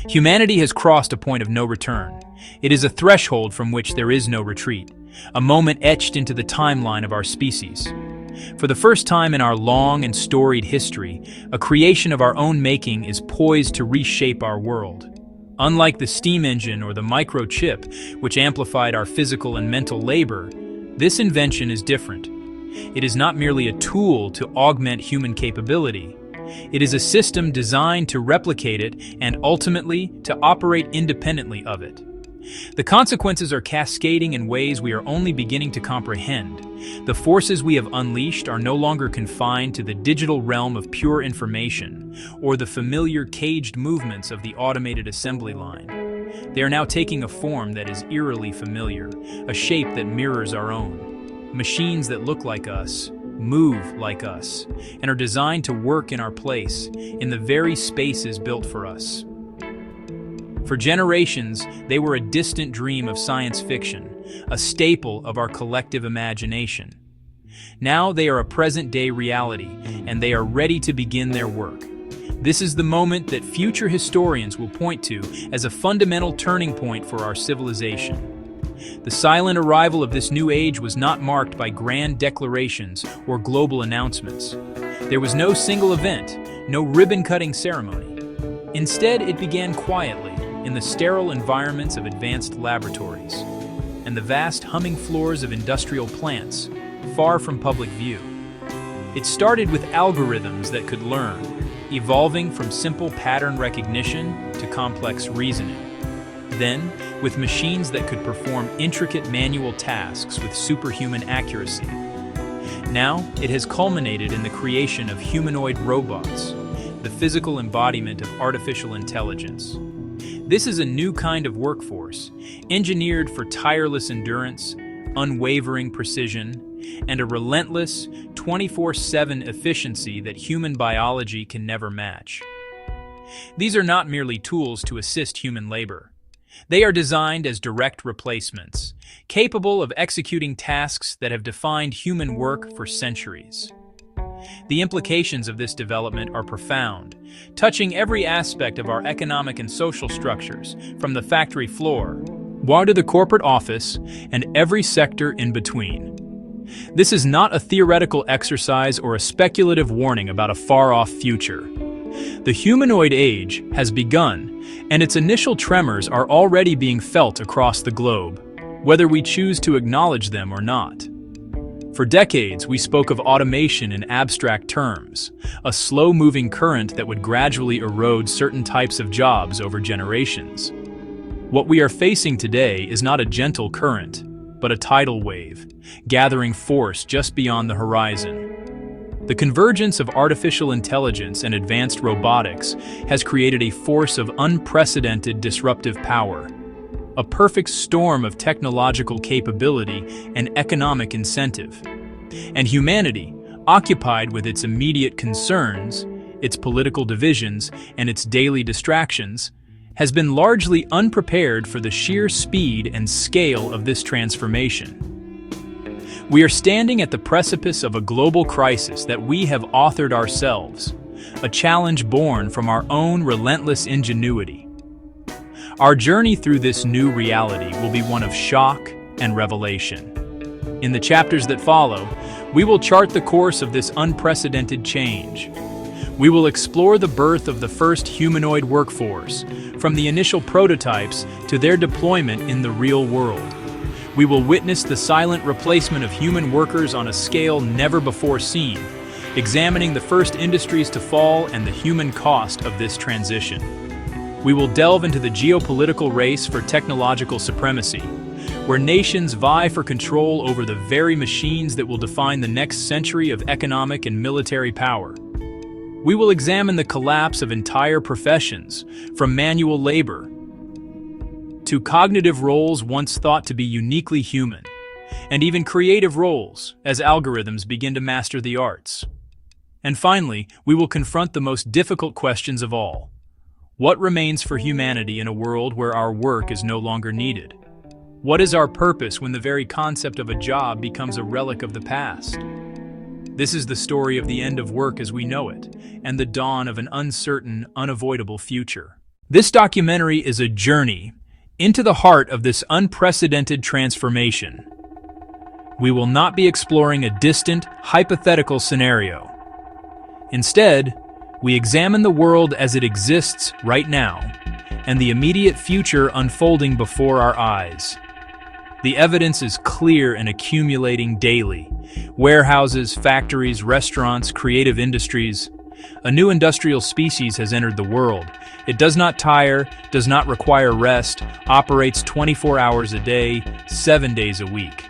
Humanity has crossed a point of no return. It is a threshold from which there is no retreat, a moment etched into the timeline of our species. For the first time in our long and storied history, a creation of our own making is poised to reshape our world. Unlike the steam engine or the microchip, which amplified our physical and mental labor, this invention is different. It is not merely a tool to augment human capability. It is a system designed to replicate it and ultimately to operate independently of it. The consequences are cascading in ways we are only beginning to comprehend. The forces we have unleashed are no longer confined to the digital realm of pure information or the familiar caged movements of the automated assembly line. They are now taking a form that is eerily familiar, a shape that mirrors our own. Machines that look like us, move like us, and are designed to work in our place, in the very spaces built for us. For generations, they were a distant dream of science fiction, a staple of our collective imagination. Now they are a present-day reality, and they are ready to begin their work. This is the moment that future historians will point to as a fundamental turning point for our civilization. The silent arrival of this new age was not marked by grand declarations or global announcements. There was no single event, no ribbon-cutting ceremony. Instead, it began quietly, in the sterile environments of advanced laboratories, and the vast humming floors of industrial plants, far from public view. It started with algorithms that could learn, evolving from simple pattern recognition to complex reasoning. Then, with machines that could perform intricate manual tasks with superhuman accuracy. Now, it has culminated in the creation of humanoid robots, the physical embodiment of artificial intelligence. This is a new kind of workforce, engineered for tireless endurance, unwavering precision, and a relentless, 24/7 efficiency that human biology can never match. These are not merely tools to assist human labor. They are designed as direct replacements, capable of executing tasks that have defined human work for centuries. The implications of this development are profound, touching every aspect of our economic and social structures, from the factory floor to the corporate office and every sector in between. This is not a theoretical exercise or a speculative warning about a far-off future. The humanoid age has begun, and its initial tremors are already being felt across the globe, whether we choose to acknowledge them or not. For decades, we spoke of automation in abstract terms, a slow-moving current that would gradually erode certain types of jobs over generations. What we are facing today is not a gentle current, but a tidal wave, gathering force just beyond the horizon. The convergence of artificial intelligence and advanced robotics has created a force of unprecedented disruptive power, a perfect storm of technological capability and economic incentive. And humanity, occupied with its immediate concerns, its political divisions, and its daily distractions, has been largely unprepared for the sheer speed and scale of this transformation. We are standing at the precipice of a global crisis that we have authored ourselves, a challenge born from our own relentless ingenuity. Our journey through this new reality will be one of shock and revelation. In the chapters that follow, we will chart the course of this unprecedented change. We will explore the birth of the first humanoid workforce, from the initial prototypes to their deployment in the real world. We will witness the silent replacement of human workers on a scale never before seen, examining the first industries to fall and the human cost of this transition. We will delve into the geopolitical race for technological supremacy, where nations vie for control over the very machines that will define the next century of economic and military power. We will examine the collapse of entire professions, from manual labor to cognitive roles once thought to be uniquely human, and even creative roles as algorithms begin to master the arts. And finally, we will confront the most difficult questions of all. What remains for humanity in a world where our work is no longer needed? What is our purpose when the very concept of a job becomes a relic of the past? This is the story of the end of work as we know it, and the dawn of an uncertain, unavoidable future. This documentary is a journey into the heart of this unprecedented transformation. We will not be exploring a distant, hypothetical scenario. Instead, we examine the world as it exists right now, and the immediate future unfolding before our eyes. The evidence is clear and accumulating daily. Warehouses, factories, restaurants, creative industries. A new industrial species has entered the world. It does not tire, does not require rest, operates 24 hours a day, 7 days a week.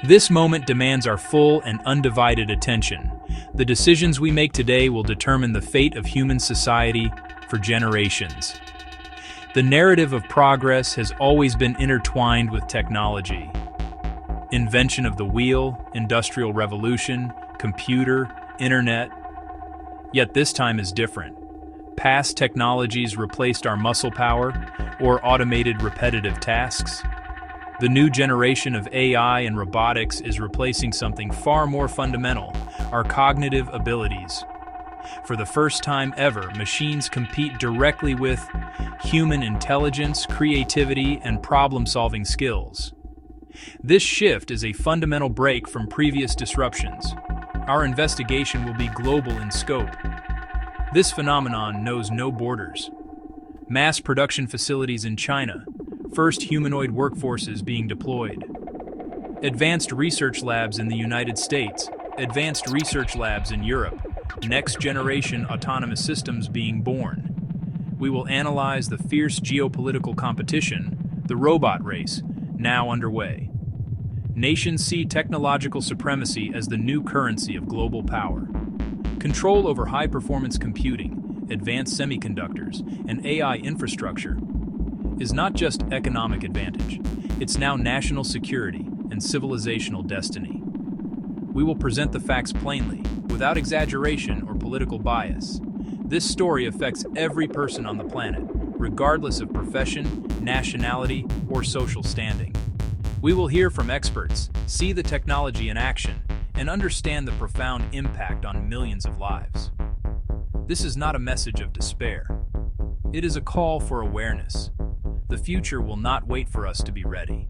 This moment demands our full and undivided attention. The decisions we make today will determine the fate of human society for generations. The narrative of progress has always been intertwined with technology. Invention of the wheel, industrial revolution, computer, internet. Yet this time is different. Past technologies replaced our muscle power or automated repetitive tasks. The new generation of AI and robotics is replacing something far more fundamental, our cognitive abilities. For the first time ever, machines compete directly with human intelligence, creativity, and problem-solving skills. This shift is a fundamental break from previous disruptions. Our investigation will be global in scope. This phenomenon knows no borders. Mass production facilities in China, first humanoid workforces being deployed. Advanced research labs in the United States, advanced research labs in Europe, next-generation autonomous systems being born. We will analyze the fierce geopolitical competition, the robot race, now underway. Nations see technological supremacy as the new currency of global power. Control over high-performance computing, advanced semiconductors, and AI infrastructure is not just economic advantage, it's now national security and civilizational destiny. We will present the facts plainly, without exaggeration or political bias. This story affects every person on the planet, regardless of profession, nationality, or social standing. We will hear from experts, see the technology in action, and understand the profound impact on millions of lives. This is not a message of despair. It is a call for awareness. The future will not wait for us to be ready.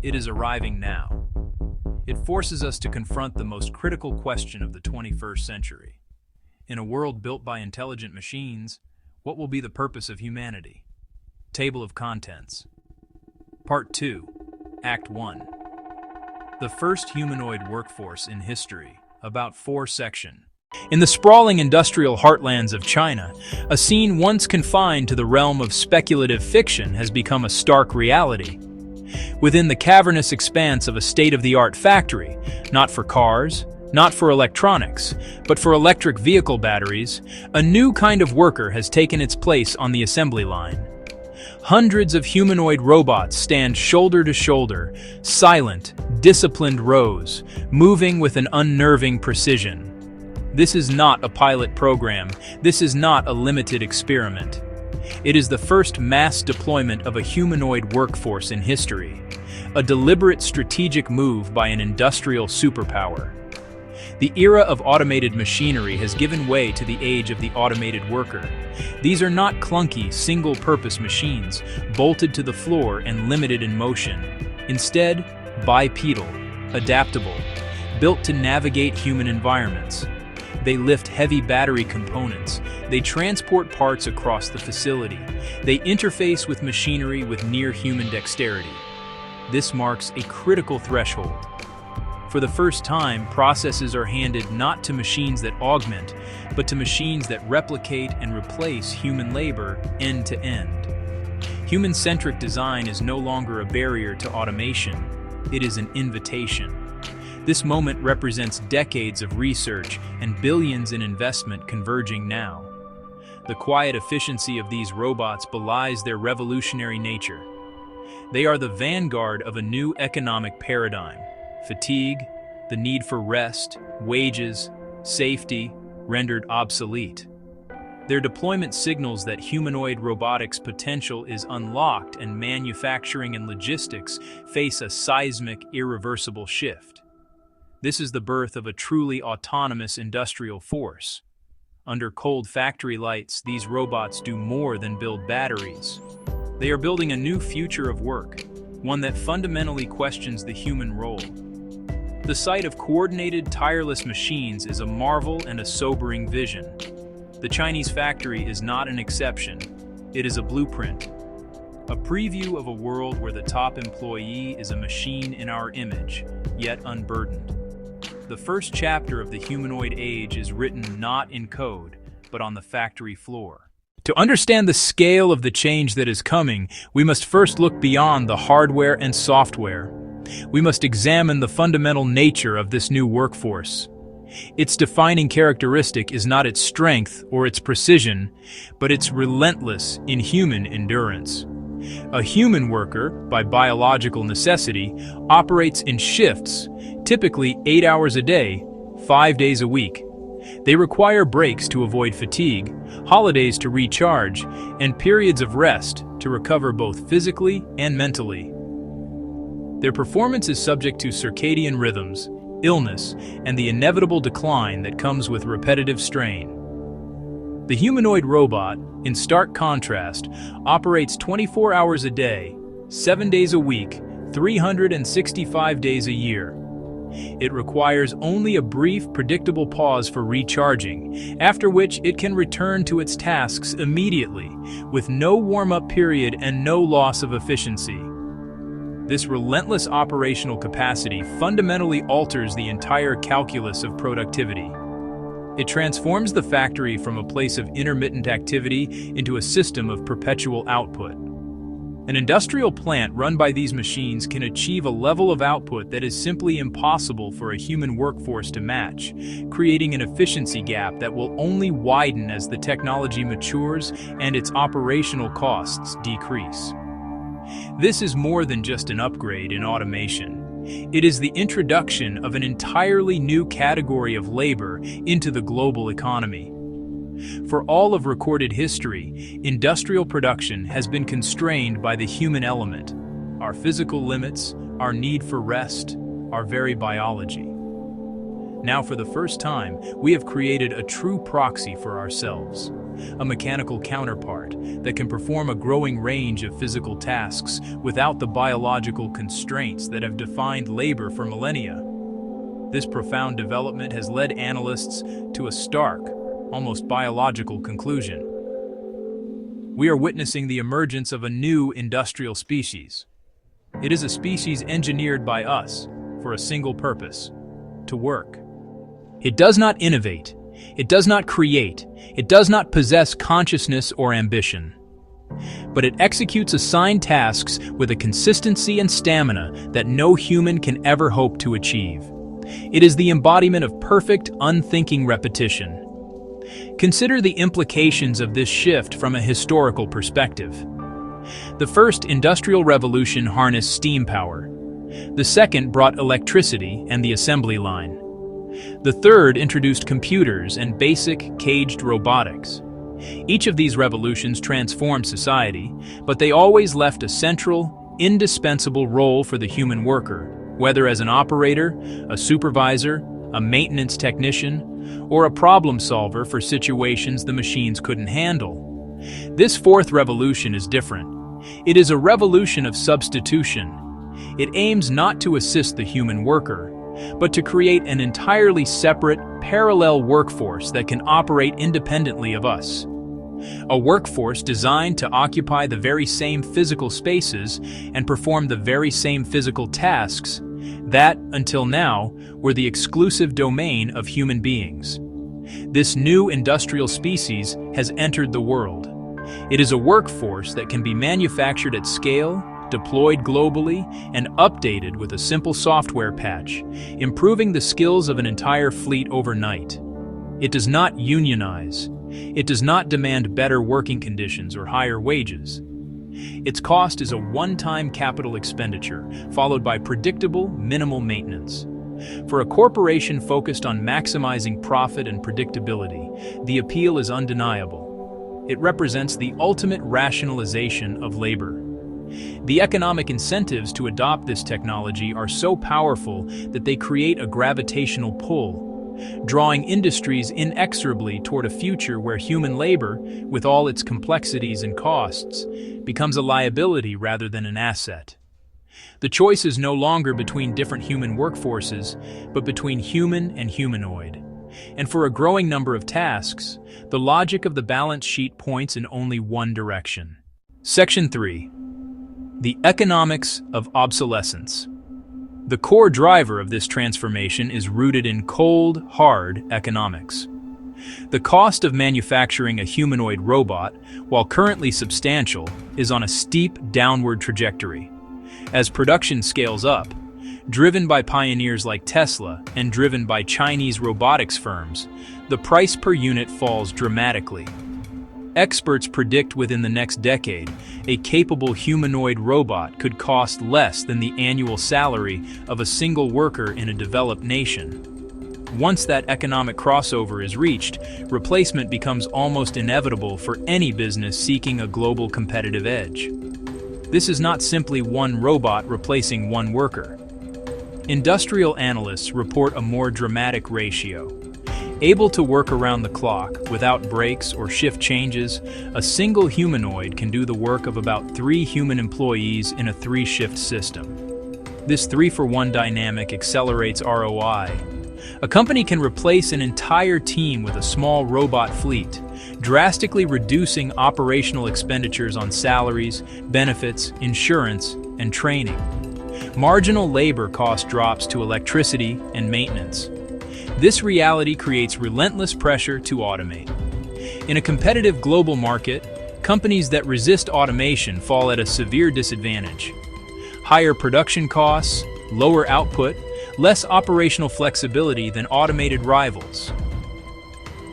It is arriving now. It forces us to confront the most critical question of the 21st century. In a world built by intelligent machines, what will be the purpose of humanity? Table of Contents. Part 2, Act 1. The first humanoid workforce in history, about 4 section. In the sprawling industrial heartlands of China, a scene once confined to the realm of speculative fiction has become a stark reality. Within the cavernous expanse of a state-of-the-art factory, not for cars, not for electronics, but for electric vehicle batteries, a new kind of worker has taken its place on the assembly line. Hundreds of humanoid robots stand shoulder to shoulder, silent, disciplined rows, moving with an unnerving precision. This is not a pilot program. This is not a limited experiment. It is the first mass deployment of a humanoid workforce in history, a deliberate strategic move by an industrial superpower. The era of automated machinery has given way to the age of the automated worker. These are not clunky, single-purpose machines, bolted to the floor and limited in motion. Instead, bipedal, adaptable, built to navigate human environments. They lift heavy battery components. They transport parts across the facility. They interface with machinery with near-human dexterity. This marks a critical threshold. For the first time, processes are handed not to machines that augment, but to machines that replicate and replace human labor end to end. Human-centric design is no longer a barrier to automation. It is an invitation. This moment represents decades of research and billions in investment converging now. The quiet efficiency of these robots belies their revolutionary nature. They are the vanguard of a new economic paradigm. Fatigue, the need for rest, wages, safety, rendered obsolete. Their deployment signals that humanoid robotics potential is unlocked and manufacturing and logistics face a seismic, irreversible shift. This is the birth of a truly autonomous industrial force. Under cold factory lights, these robots do more than build batteries. They are building a new future of work, one that fundamentally questions the human role. The sight of coordinated, tireless machines is a marvel and a sobering vision. The Chinese factory is not an exception, it is a blueprint. A preview of a world where the top employee is a machine in our image, yet unburdened. The first chapter of the humanoid age is written not in code, but on the factory floor. To understand the scale of the change that is coming, we must first look beyond the hardware and software. We must examine the fundamental nature of this new workforce. Its defining characteristic is not its strength or its precision, but its relentless, inhuman endurance. A human worker, by biological necessity, operates in shifts, typically 8 hours a day, 5 days a week. They require breaks to avoid fatigue, holidays to recharge, and periods of rest to recover both physically and mentally. Their performance is subject to circadian rhythms, illness, and the inevitable decline that comes with repetitive strain. The humanoid robot, in stark contrast, operates 24 hours a day, 7 days a week, 365 days a year. It requires only a brief, predictable pause for recharging, after which it can return to its tasks immediately, with no warm-up period and no loss of efficiency. This relentless operational capacity fundamentally alters the entire calculus of productivity. It transforms the factory from a place of intermittent activity into a system of perpetual output. An industrial plant run by these machines can achieve a level of output that is simply impossible for a human workforce to match, creating an efficiency gap that will only widen as the technology matures and its operational costs decrease. This is more than just an upgrade in automation. It is the introduction of an entirely new category of labor into the global economy. For all of recorded history, industrial production has been constrained by the human element, our physical limits, our need for rest, our very biology. Now, for the first time, we have created a true proxy for ourselves, a mechanical counterpart that can perform a growing range of physical tasks without the biological constraints that have defined labor for millennia. This profound development has led analysts to a stark, almost biological conclusion. We are witnessing the emergence of a new industrial species. It is a species engineered by us for a single purpose: to work. It does not innovate, it does not create, it does not possess consciousness or ambition. But it executes assigned tasks with a consistency and stamina that no human can ever hope to achieve. It is the embodiment of perfect, unthinking repetition. Consider the implications of this shift from a historical perspective. The first industrial revolution harnessed steam power. The second brought electricity and the assembly line. The third introduced computers and basic, caged robotics. Each of these revolutions transformed society, but they always left a central, indispensable role for the human worker, whether as an operator, a supervisor, a maintenance technician, or a problem solver for situations the machines couldn't handle. This fourth revolution is different. It is a revolution of substitution. It aims not to assist the human worker, but to create an entirely separate, parallel workforce that can operate independently of us. A workforce designed to occupy the very same physical spaces and perform the very same physical tasks that, until now, were the exclusive domain of human beings. This new industrial species has entered the world. It is a workforce that can be manufactured at scale, deployed globally, and updated with a simple software patch, improving the skills of an entire fleet overnight. It does not unionize. It does not demand better working conditions or higher wages. Its cost is a one-time capital expenditure, followed by predictable, minimal maintenance. For a corporation focused on maximizing profit and predictability, the appeal is undeniable. It represents the ultimate rationalization of labor. The economic incentives to adopt this technology are so powerful that they create a gravitational pull. drawing industries inexorably toward a future where human labor, with all its complexities and costs, becomes a liability rather than an asset. The choice is no longer between different human workforces, but between human and humanoid. And for a growing number of tasks, the logic of the balance sheet points in only one direction. Section 3. The economics of obsolescence. The core driver of this transformation is rooted in cold, hard economics. The cost of manufacturing a humanoid robot, while currently substantial, is on a steep downward trajectory. As production scales up, driven by pioneers like Tesla and driven by Chinese robotics firms, the price per unit falls dramatically. Experts predict within the next decade, a capable humanoid robot could cost less than the annual salary of a single worker in a developed nation. Once that economic crossover is reached, replacement becomes almost inevitable for any business seeking a global competitive edge. This is not simply one robot replacing one worker. Industrial analysts report a more dramatic ratio. Able to work around the clock without breaks or shift changes, a single humanoid can do the work of about 3 human employees in a 3-shift system. This 3-for-1 dynamic accelerates ROI. A company can replace an entire team with a small robot fleet, drastically reducing operational expenditures on salaries, benefits, insurance, and training. Marginal labor cost drops to electricity and maintenance. This reality creates relentless pressure to automate. In a competitive global market, companies that resist automation fall at a severe disadvantage. Higher production costs, lower output, less operational flexibility than automated rivals.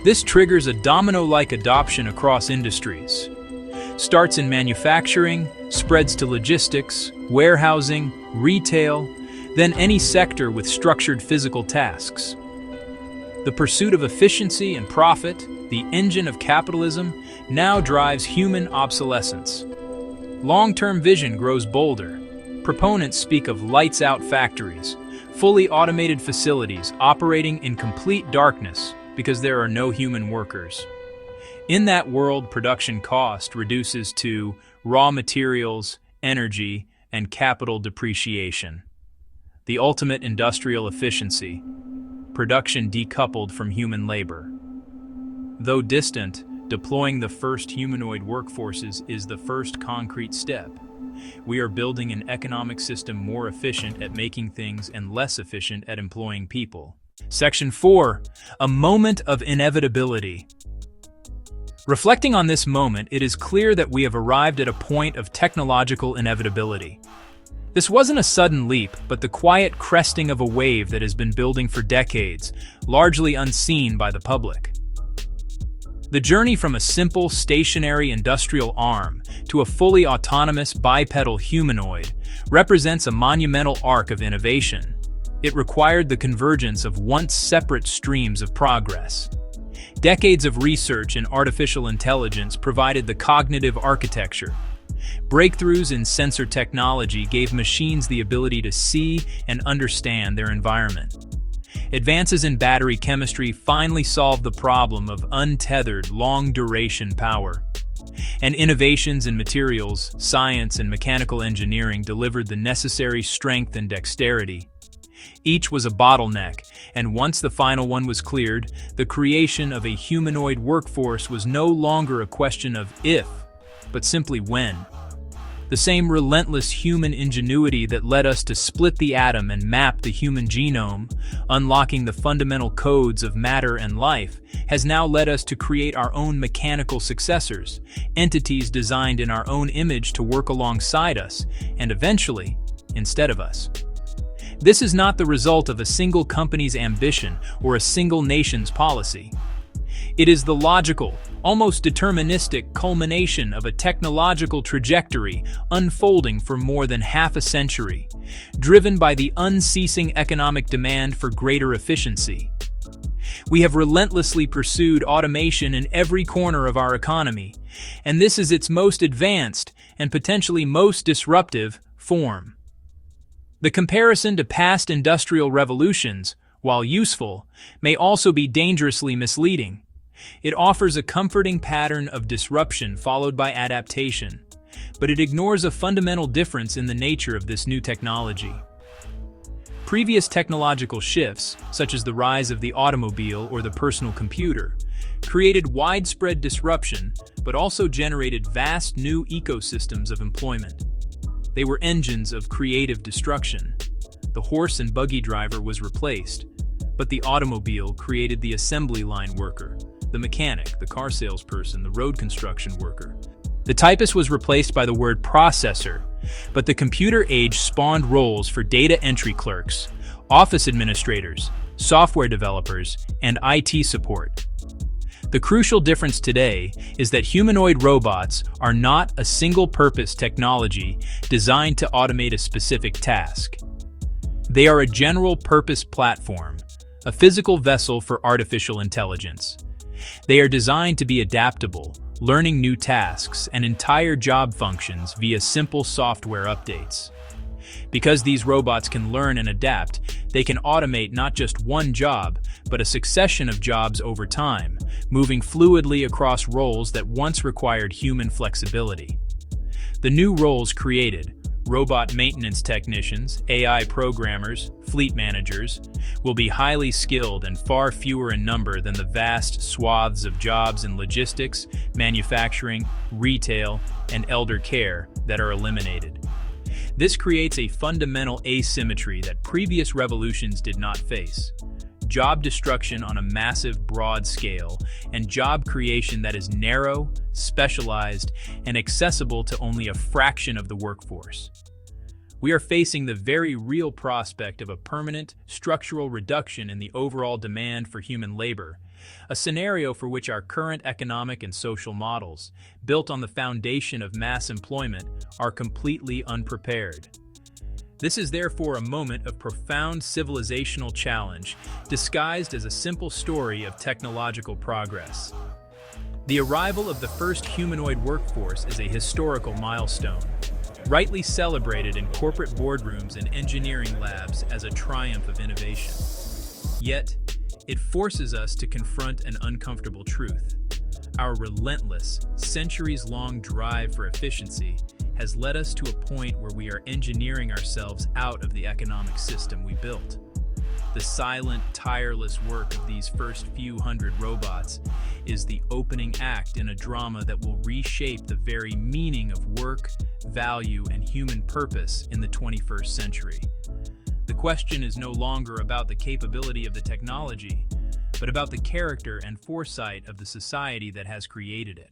This triggers a domino-like adoption across industries. Starts in manufacturing, spreads to logistics, warehousing, retail, then any sector with structured physical tasks. The pursuit of efficiency and profit, the engine of capitalism, now drives human obsolescence. Long-term vision grows bolder. Proponents speak of lights-out factories, fully automated facilities operating in complete darkness because there are no human workers. In that world, production cost reduces to raw materials, energy, and capital depreciation. The ultimate industrial efficiency, production decoupled from human labor. Though distant, deploying the first humanoid workforces is the first concrete step. We are building an economic system more efficient at making things and less efficient at employing people. Section 4. A moment of inevitability. Reflecting on this moment, it is clear that we have arrived at a point of technological inevitability. This wasn't a sudden leap, but the quiet cresting of a wave that has been building for decades, largely unseen by the public. The journey from a simple, stationary industrial arm to a fully autonomous bipedal humanoid represents a monumental arc of innovation. It required the convergence of once separate streams of progress. Decades of research in artificial intelligence provided the cognitive architecture. Breakthroughs in sensor technology gave machines the ability to see and understand their environment. Advances in battery chemistry finally solved the problem of untethered, long-duration power. And innovations in materials, science, and mechanical engineering delivered the necessary strength and dexterity. Each was a bottleneck, and once the final one was cleared, the creation of a humanoid workforce was no longer a question of if, but simply when. The same relentless human ingenuity that led us to split the atom and map the human genome, unlocking the fundamental codes of matter and life, has now led us to create our own mechanical successors, entities designed in our own image to work alongside us, and eventually, instead of us. This is not the result of a single company's ambition or a single nation's policy. It is the logical, almost deterministic culmination of a technological trajectory unfolding for more than half a century, driven by the unceasing economic demand for greater efficiency. We have relentlessly pursued automation in every corner of our economy, and this is its most advanced and potentially most disruptive form. The comparison to past industrial revolutions, while useful, may also be dangerously misleading. It offers a comforting pattern of disruption followed by adaptation, but it ignores a fundamental difference in the nature of this new technology. Previous technological shifts, such as the rise of the automobile or the personal computer, created widespread disruption but also generated vast new ecosystems of employment. They were engines of creative destruction. The horse and buggy driver was replaced, but the automobile created the assembly line worker, the mechanic, the car salesperson, the road construction worker. The typist was replaced by the word processor, but the computer age spawned roles for data entry clerks, office administrators, software developers, and IT support. The crucial difference today is that humanoid robots are not a single-purpose technology designed to automate a specific task. They are a general-purpose platform, a physical vessel for artificial intelligence. They are designed to be adaptable, learning new tasks and entire job functions via simple software updates. Because these robots can learn and adapt, they can automate not just one job, but a succession of jobs over time, moving fluidly across roles that once required human flexibility. The new roles created, robot maintenance technicians, AI programmers, fleet managers, will be highly skilled and far fewer in number than the vast swaths of jobs in logistics, manufacturing, retail, and elder care that are eliminated. This creates a fundamental asymmetry that previous revolutions did not face. Job destruction on a massive, broad scale, and job creation that is narrow, specialized, and accessible to only a fraction of the workforce. We are facing the very real prospect of a permanent, structural reduction in the overall demand for human labor, a scenario for which our current economic and social models, built on the foundation of mass employment, are completely unprepared. This is therefore a moment of profound civilizational challenge, disguised as a simple story of technological progress. The arrival of the first humanoid workforce is a historical milestone, rightly celebrated in corporate boardrooms and engineering labs as a triumph of innovation. Yet, it forces us to confront an uncomfortable truth. Our relentless, centuries-long drive for efficiency has led us to a point where we are engineering ourselves out of the economic system we built. The silent, tireless work of these first few hundred robots is the opening act in a drama that will reshape the very meaning of work, value, and human purpose in the 21st century. The question is no longer about the capability of the technology, but about the character and foresight of the society that has created it.